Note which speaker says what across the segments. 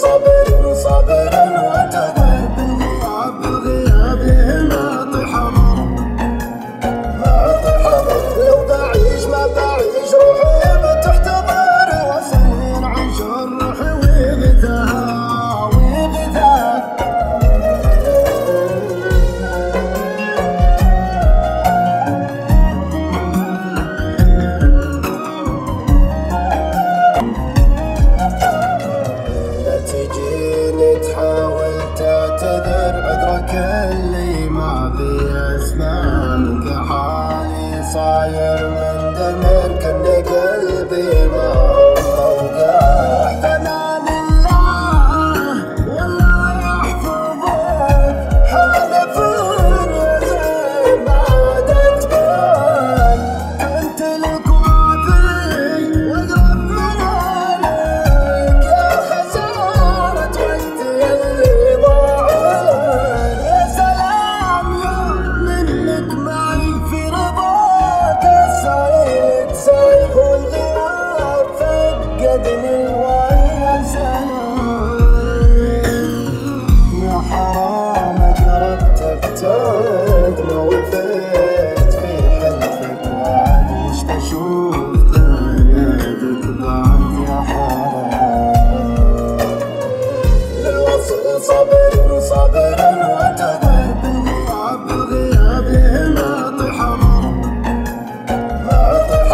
Speaker 1: صابر صابر واعتذر بالغياب بالغياب لهنا طيح حمر لو بعيش ما بعيش روحي بتحتضر وصير عن جرحي وغثاها تحاول تعتذر عذرك اللي ما بي اسمعك حالي صاير من دمر كن قلبي ما موقع احتمال الله والله يحفظك حالف زين ما عاد تبان كنت لك وافي واقرب من عليك يا خسارة يا حرام قربت ابتعد ما وفيت في حلفك وعد وش بشوف عنادك بعد يا حرام للوصل صابر صابر واعتذر بالغياب بالغياب لهنا طيح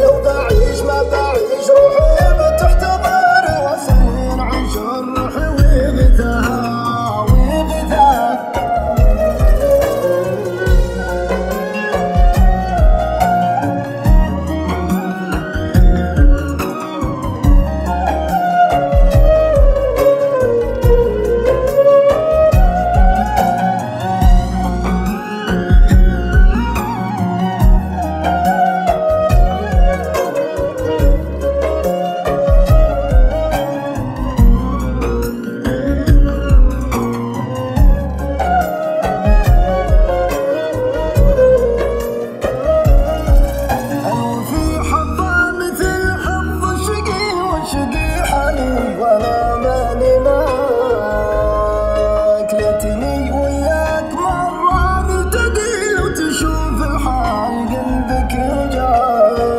Speaker 1: لو بعيش ما بعيش روحي بتحتضر وصير عن جرحي وغثاها وانا ماني معاك ليتني وياك مرة نلتقي لو تشوف الحال قلبك يوجعك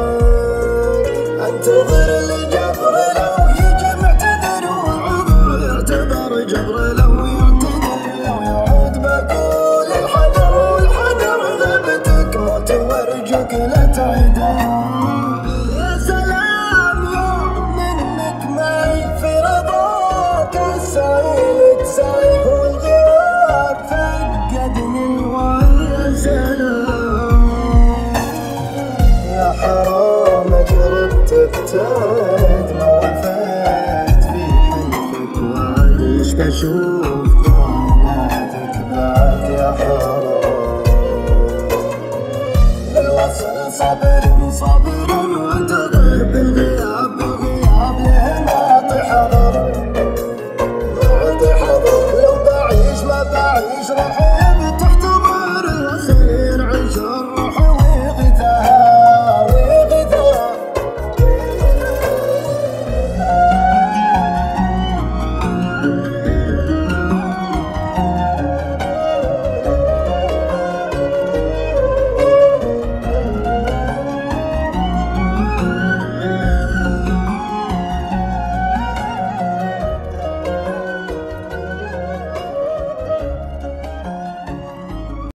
Speaker 1: انتظر الجبر لو يجي معتذر وعذر يعتبر جبر لو يعتذر لو يعود بقول الحذر والحذر ذبتك موت وارجوك لا تعيدها سايب والغياب فقدني الوعي سلام يا حرام قربت ابتعد ما وفيت في حلفك وعد وش بشوف